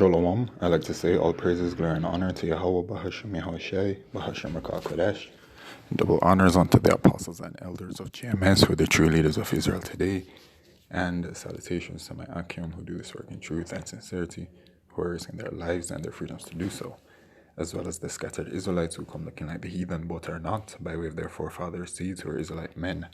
Shalom. I like to say all praises, glory, and honor to Yahweh, Bahashem Yahushai, Bahashem Rakah Kodesh. Double honors unto the apostles and elders of GMS, who are the true leaders of Israel today. And salutations to my Akim, who do this work in truth and sincerity, who are risking their lives and their freedoms to do so, as well as the scattered Israelites who come looking like the heathen, but are not, by way of their forefathers' seeds, who are Israelite men.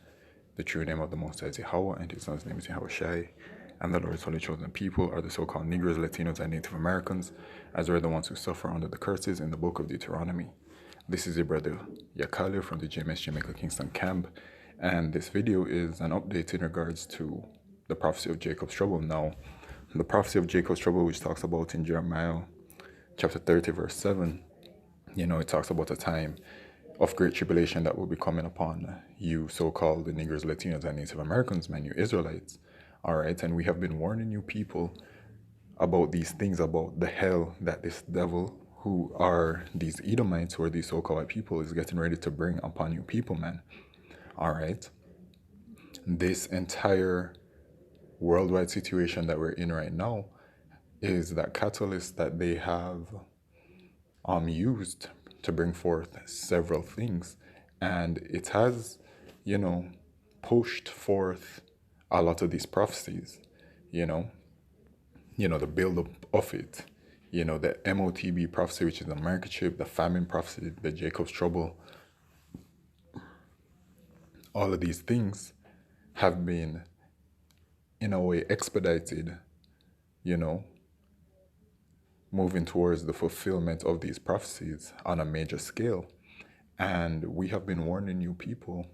The true name of the Most High is Yahweh, and his son's name is Yahushai. And the Lord's holy chosen people are the so-called Negroes, Latinos, and Native Americans, as are the ones who suffer under the curses in the book of Deuteronomy. This is your brother Yakale from the GMS Jamaica Kingston camp, and this video is an update in regards to the prophecy of Jacob's trouble. Now, the prophecy of Jacob's trouble, which talks about in Jeremiah chapter 30, verse 7, it talks about a time of great tribulation that will be coming upon you, so-called the Negroes, Latinos, and Native Americans, man, you Israelites. All right, and we have been warning you people about these things, about the hell that this devil, who are these Edomites, who are these so-called white people, is getting ready to bring upon you people, man. All right, this entire worldwide situation that we're in right now is that catalyst that they have used to bring forth several things, and it has, pushed forth a lot of these prophecies, the build-up of it, the MOTB prophecy, which is the microchip, the famine prophecy, the Jacob's trouble. All of these things have been, in a way, expedited, moving towards the fulfillment of these prophecies on a major scale. And we have been warning you people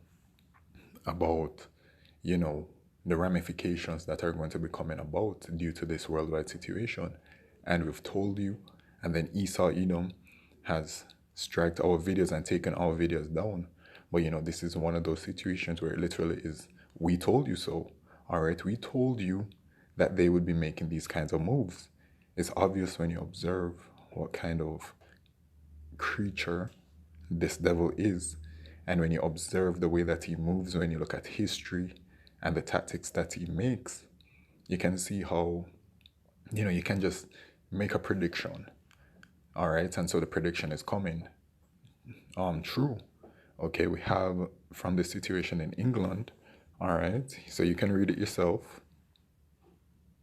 about, the ramifications that are going to be coming about due to this worldwide situation. And we've told you, and then Esau Edom has striked our videos and taken our videos down. But this is one of those situations where it literally is, we told you so. All right, we told you that they would be making these kinds of moves. It's obvious when you observe what kind of creature this devil is, and when you observe the way that he moves, when you look at history and the tactics that he makes, you can see how, you can just make a prediction. All right, and so the prediction is coming true. Okay, we have from the situation in England. All right, so you can read it yourself.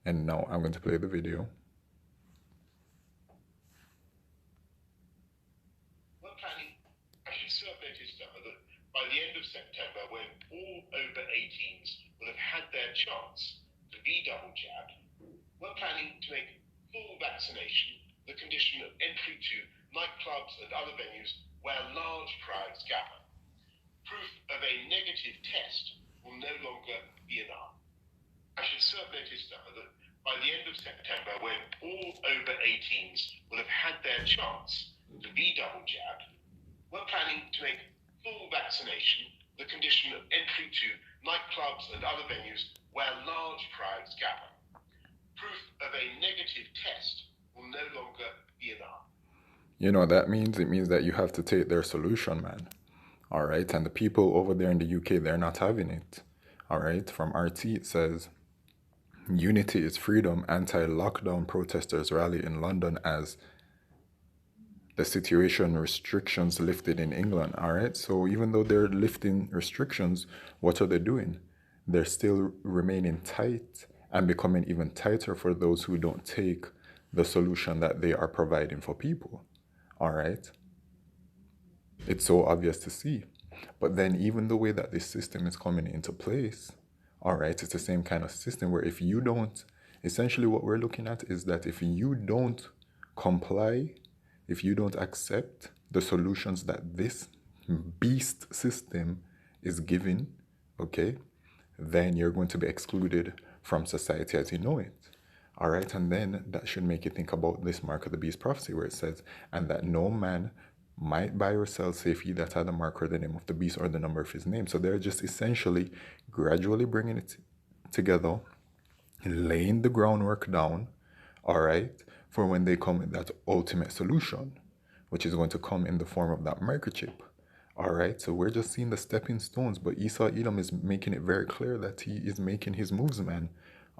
And now I'm going to play the video. By the end of September, when all over 18s will have had their chance to be double jabbed, we're planning to make full vaccination the condition of entry to nightclubs and other venues where large crowds gather. Proof of a negative test will no longer be enough. I should serve notice that by the end of September, when all over 18s will have had their chance to be double jabbed, we're planning to make full vaccination the condition of entry to nightclubs and other venues where large crowds gather. Proof of a negative test will no longer be enough. You know what that means? It means that you have to take their solution, man. All right, and the people over there in the UK, they're not having it. All right, from RT it says, unity is freedom, anti-lockdown protesters rally in London as the situation restrictions lifted in England. All right, so even though they're lifting restrictions, what are they doing? They're still remaining tight and becoming even tighter for those who don't take the solution that they are providing for people. All right, it's so obvious to see. But then even the way that this system is coming into place, all right, it's the same kind of system where if you don't, essentially what we're looking at is that if you don't comply, if you don't accept the solutions that this beast system is giving, okay, then you're going to be excluded from society as you know it. All right, and then that should make you think about this mark of the beast prophecy where it says, and that no man might buy or sell save he that had the mark or the name of the beast or the number of his name. So they're just essentially gradually bringing it together, laying the groundwork down, all right, for when they come with that ultimate solution, which is going to come in the form of that microchip. All right, so we're just seeing the stepping stones, but Esau Edom is making it very clear that he is making his moves, man.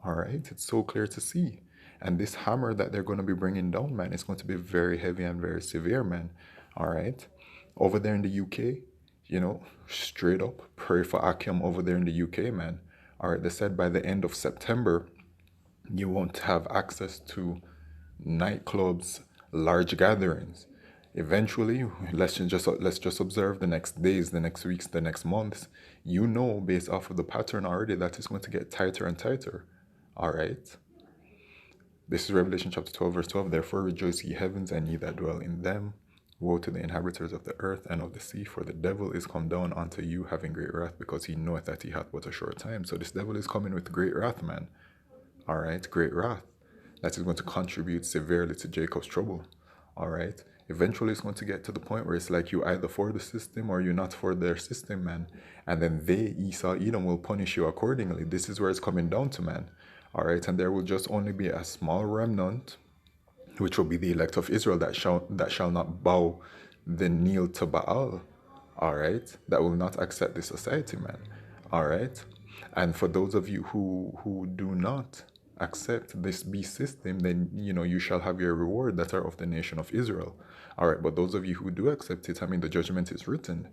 All right, it's so clear to see. And this hammer that they're going to be bringing down, man, is going to be very heavy and very severe, man. All right. Over there in the UK, straight up, pray for Akim over there in the UK, man. All right. They said by the end of September, you won't have access to nightclubs, large gatherings. Eventually, let's just observe the next days, the next weeks, the next months. Based off of the pattern already, that it's going to get tighter and tighter. All right. This is Revelation chapter 12, verse 12. Therefore rejoice, ye heavens, and ye that dwell in them. Woe to the inhabitants of the earth and of the sea, for the devil is come down unto you, having great wrath, because he knoweth that he hath but a short time. So this devil is coming with great wrath, man. All right, great wrath. That is going to contribute severely to Jacob's trouble. All right. Eventually, it's going to get to the point where it's like you either for the system or you're not for their system, man. And then they, Esau, Edom, will punish you accordingly. This is where it's coming down to, man. All right. And there will just only be a small remnant, which will be the elect of Israel, that shall not bow the knee to Baal. All right. That will not accept this society, man. All right. And for those of you who do not accept this beast system, then you shall have your reward that are of the nation of Israel. All right, but those of you who do accept it, the judgment is written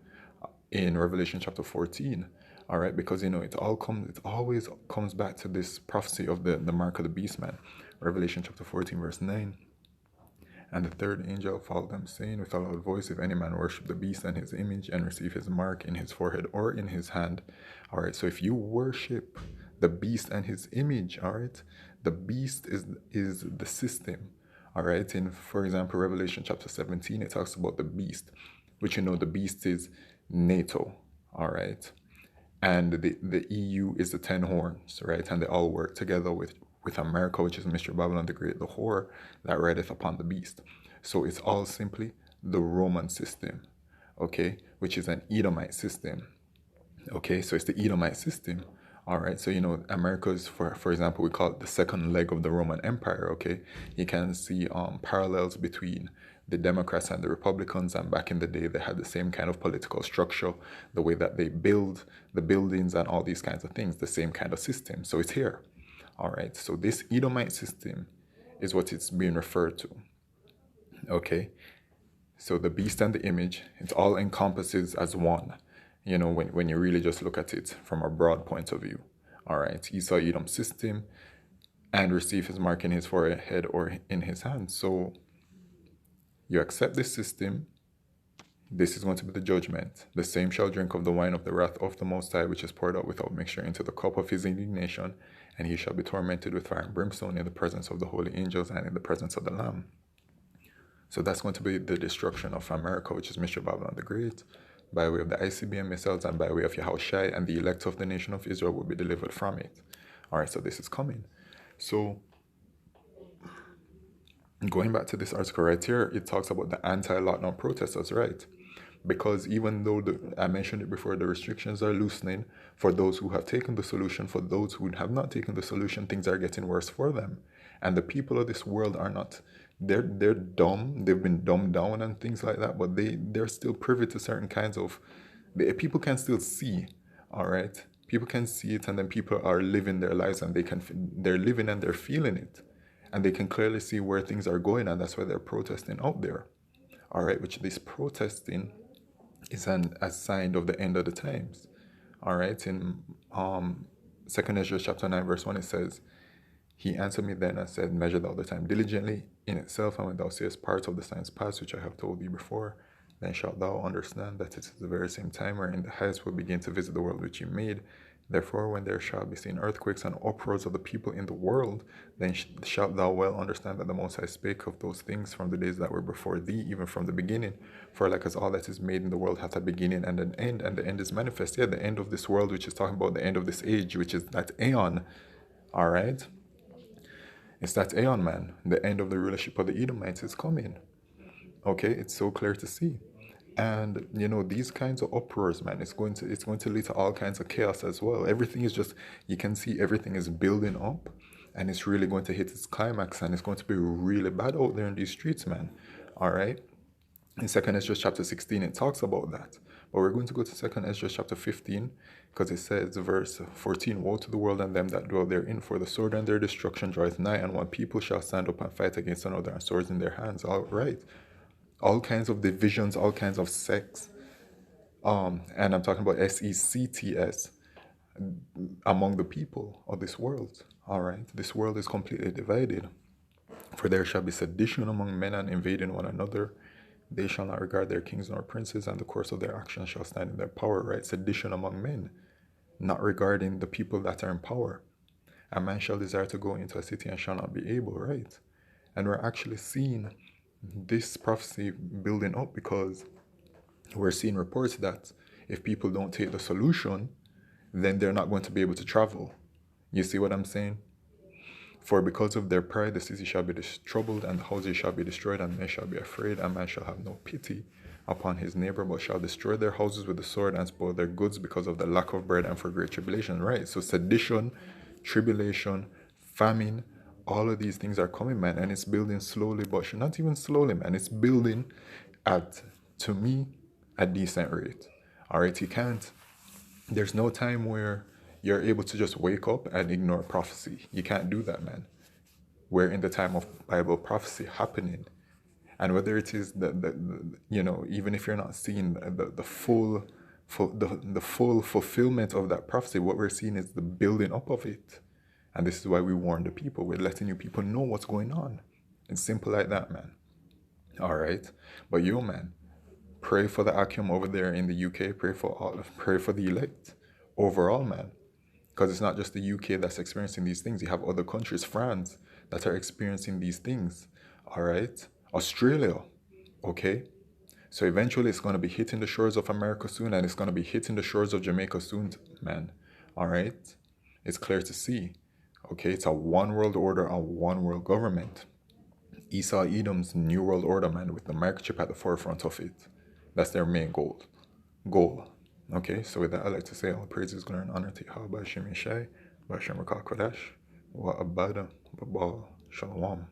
in Revelation chapter 14. All right, because it always comes back to this prophecy of the mark of the beast, man. Revelation chapter 14, verse 9. And the third angel followed them, saying with a loud voice, if any man worship the beast and his image, and receive his mark in his forehead or in his hand. All right, so if you worship the beast and his image, all right, the beast is the system. All right, for example, Revelation chapter 17, it talks about the beast, which the beast is NATO. All right, and the EU is the 10 horns, right, and they all work together with America, which is Mystery Babylon the Great, the whore that rideth upon the beast. So it's all simply the Roman system, okay, which is an Edomite system. Okay, so it's the Edomite system. All right, so America is, for example, we call it the second leg of the Roman Empire. Okay, you can see parallels between the Democrats and the Republicans, and back in the day they had the same kind of political structure, the way that they build the buildings and all these kinds of things, the same kind of system. So it's here. All right, so this Edomite system is what it's being referred to. Okay, so the beast and the image, it all encompasses as one, when you really just look at it from a broad point of view. All right, Esau, Edom system, and receive his mark in his forehead or in his hand. So you accept this system, this is going to be the judgment. The same shall drink of the wine of the wrath of the Most High, which is poured out without mixture into the cup of his indignation, and he shall be tormented with fire and brimstone in the presence of the holy angels and in the presence of the Lamb. So that's going to be the destruction of America, which is Mystery Babylon the Great, by way of the ICBM missiles and by way of Yahushai, and the elect of the nation of Israel will be delivered from it. All right, so this is coming. So going back to this article right here, it talks about the anti-lockdown protesters, right? Because even though I mentioned it before, the restrictions are loosening for those who have taken the solution. For those who have not taken the solution, things are getting worse for them. And the people of this world are not, they're dumb. They've been dumbed down and things like that, but they're still privy to certain kinds of, people can still see, all right? People can see it, and then people are living their lives, and they're living and they're feeling it. And they can clearly see where things are going, and that's why they're protesting out there. All right, which this protesting is a sign of the end of the times. All right, in 2 Ezra chapter 9, verse 1, it says, he answered me then and said, measure thou the time diligently in itself, and when thou seest parts of the signs past, which I have told thee before, then shalt thou understand that it is the very same time wherein the highest will begin to visit the world which he made. Therefore, when there shall be seen earthquakes and uproars of the people in the world, then shalt thou well understand that the Most High spake of those things from the days that were before thee, even from the beginning. For like as all that is made in the world hath a beginning and an end, and the end is manifest. Yeah, the end of this world, which is talking about the end of this age, which is that aeon. All right? It's that aeon, man. The end of the rulership of the Edomites is coming. Okay? It's so clear to see. And these kinds of uproars, man, it's going to lead to all kinds of chaos as well. Everything is just, you can see everything is building up, and it's really going to hit its climax, and it's going to be really bad out there in these streets, man. All right. In 2 Ezra chapter 16, it talks about that. But we're going to go to 2nd Ezra chapter 15, because it says, verse 14, Woe to the world and them that dwell therein, for the sword and their destruction draweth nigh, and one people shall stand up and fight against another, and swords in their hands. All right. All kinds of divisions, all kinds of sects, and I'm talking about sects among the people of this world. All right. This world is completely divided. For there shall be sedition among men, and invading one another. They shall not regard their kings nor princes, and the course of their actions shall stand in their power. Right? Sedition among men, not regarding the people that are in power. A man shall desire to go into a city and shall not be able. Right? And we're actually seeing this prophecy building up, because we're seeing reports that if people don't take the solution, then they're not going to be able to travel. You see what I'm saying? For because of their pride, the city shall be troubled, and the houses shall be destroyed, and men shall be afraid, and man shall have no pity upon his neighbor, but shall destroy their houses with the sword, and spoil their goods because of the lack of bread and for great tribulation. Right? So sedition, tribulation, famine, all of these things are coming, man, and it's building slowly, but not even slowly, man. It's building at, to me, a decent rate. All right? There's no time where you're able to just wake up and ignore prophecy. You can't do that, man. We're in the time of Bible prophecy happening. And whether it is even if you're not seeing the full fulfillment of that prophecy, what we're seeing is the building up of it. And this is why we warn the people. We're letting you people know what's going on. It's simple like that, man. All right. But yo, man, pray for the Akim over there in the UK. Pray for the elect overall, man. Because it's not just the UK that's experiencing these things. You have other countries, France, that are experiencing these things. All right? Australia. Okay? So eventually it's going to be hitting the shores of America soon, and it's going to be hitting the shores of Jamaica soon, man. All right? It's clear to see. Okay? It's a one world order, a one world government. Esau Edom's New World Order, man, with the microchip at the forefront of it. That's their main goal. Okay, so with that, I'd like to say all praise is glory and honor to Yahweh, Shem Yeshai, Bashem Rakah Kodesh, Wa Abada, Babal, Shalom.